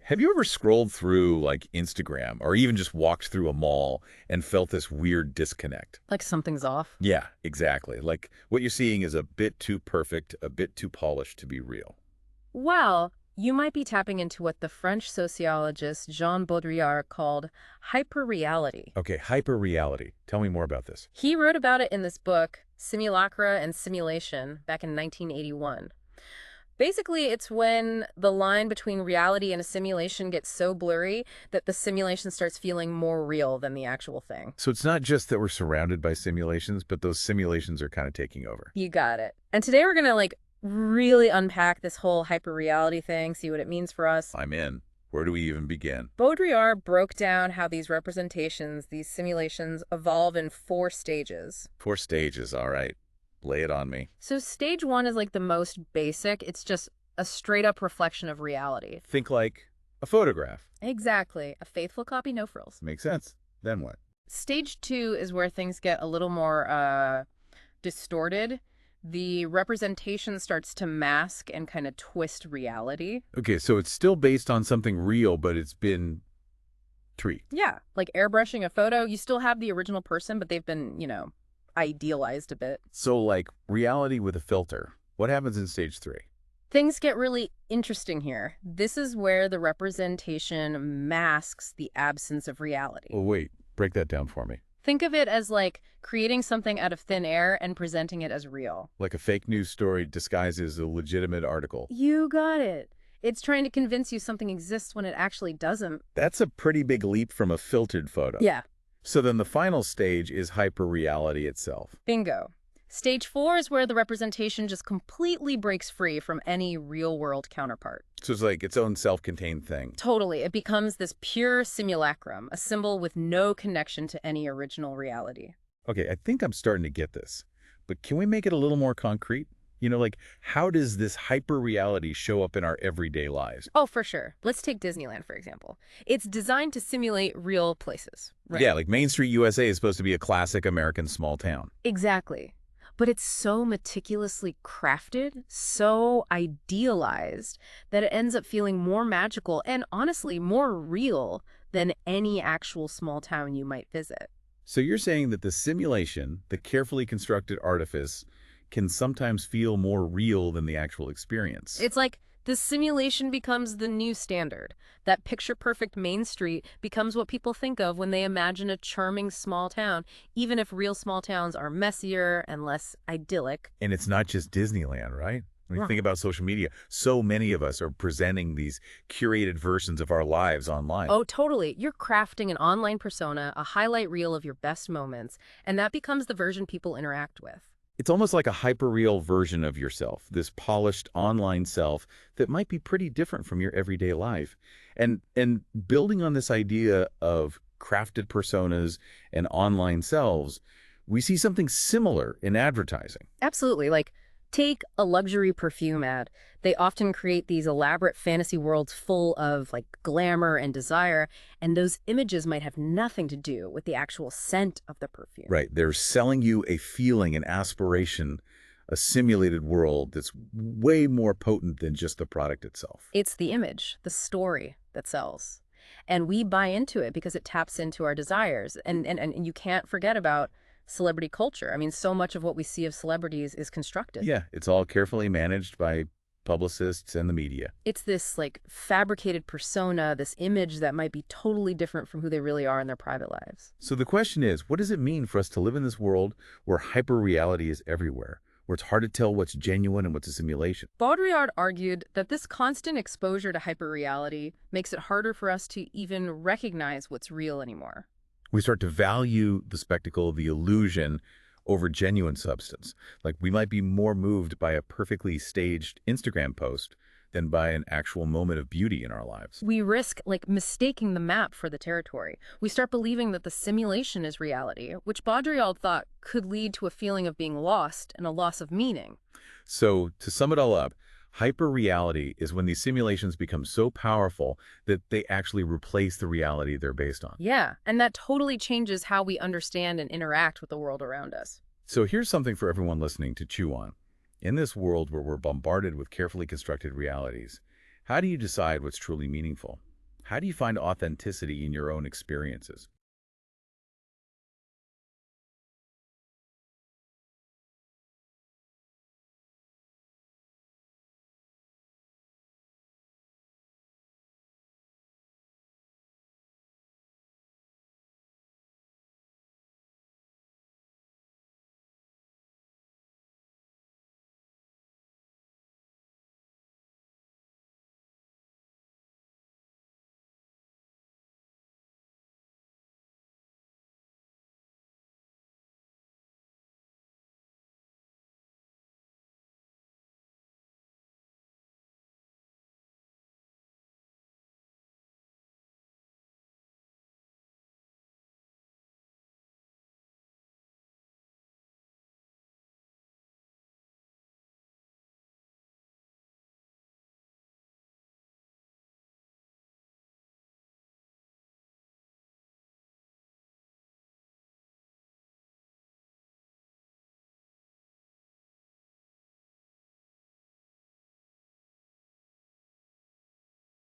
Have you ever scrolled through like Instagram or even just walked through a mall and felt this weird disconnect? Like something's off. Yeah, exactly. Like what you're seeing is a bit too perfect, a bit too polished to be real. Well, you might be tapping into what the French sociologist Jean Baudrillard called hyperreality. Okay, hyperreality. Tell me more about this. He wrote about it in this book, Simulacra and Simulation, back in 1981. Basically, it's when the line between reality and a simulation gets so blurry that the simulation starts feeling more real than the actual thing. So it's not just that we're surrounded by simulations, but those simulations are kind of taking over. You got it. And today we're going to really unpack this whole hyperreality thing, see what it means for us. I'm in. Where do we even begin? Baudrillard broke down how these representations, these simulations, evolve in 4 stages. 4 stages, all right. Lay it on me. So stage 1 is like the most basic. It's just a straight up reflection of reality. Think like a photograph. Exactly. A faithful copy, no frills. Makes sense. Then what? Stage 2 is where things get a little more distorted. The representation starts to mask and kind of twist reality. Okay, so it's still based on something real, but it's been tweaked. Yeah, like airbrushing a photo, you still have the original person, but they've been, idealized a bit. So like reality with a filter. What happens in stage 3? Things get really interesting here. This is where the representation masks the absence of reality. Oh, wait. Break that down for me. Think of it as like creating something out of thin air and presenting it as real. Like a fake news story disguised as a legitimate article. You got it. It's trying to convince you something exists when it actually doesn't. That's a pretty big leap from a filtered photo. Yeah. So then the final stage is hyperreality itself. Bingo. Stage 4 is where the representation just completely breaks free from any real-world counterpart. So it's like its own self-contained thing. Totally. It becomes this pure simulacrum, a symbol with no connection to any original reality. Okay, I think I'm starting to get this. But can we make it a little more concrete? Like how does this hyperreality show up in our everyday lives? Oh, for sure. Let's take Disneyland, for example. It's designed to simulate real places, right? Yeah, like Main Street, USA is supposed to be a classic American small town. Exactly. But it's so meticulously crafted, so idealized, that it ends up feeling more magical and honestly more real than any actual small town you might visit. So you're saying that the simulation, the carefully constructed artifice, can sometimes feel more real than the actual experience. It's like the simulation becomes the new standard. That picture-perfect Main Street becomes what people think of when they imagine a charming small town, even if real small towns are messier and less idyllic. And it's not just Disneyland, right? When you think about social media, so many of us are presenting these curated versions of our lives online. Oh, totally. You're crafting an online persona, a highlight reel of your best moments, and that becomes the version people interact with. It's almost like a hyperreal version of yourself, this polished online self that might be pretty different from your everyday life. And building on this idea of crafted personas and online selves, we see something similar in advertising. Absolutely. Like, take a luxury perfume ad. They often create these elaborate fantasy worlds full of glamour and desire, and those images might have nothing to do with the actual scent of the perfume. Right. They're selling you a feeling, an aspiration, a simulated world that's way more potent than just the product itself. It's the image, the story that sells. And we buy into it because it taps into our desires. And you can't forget about celebrity culture. I mean, so much of what we see of celebrities is constructed. Yeah, it's all carefully managed by publicists and the media. It's this fabricated persona, this image that might be totally different from who they really are in their private lives. So the question is, what does it mean for us to live in this world where hyperreality is everywhere, where it's hard to tell what's genuine and what's a simulation? Baudrillard argued that this constant exposure to hyperreality makes it harder for us to even recognize what's real anymore. We start to value the spectacle, the illusion, over genuine substance. Like we might be more moved by a perfectly staged Instagram post than by an actual moment of beauty in our lives. We risk mistaking the map for the territory. We start believing that the simulation is reality, which Baudrillard thought could lead to a feeling of being lost and a loss of meaning. So to sum it all up, hyperreality is when these simulations become so powerful that they actually replace the reality they're based on. Yeah, and that totally changes how we understand and interact with the world around us. So here's something for everyone listening to chew on. In this world where we're bombarded with carefully constructed realities, how do you decide what's truly meaningful? how do you find authenticity in your own experiences?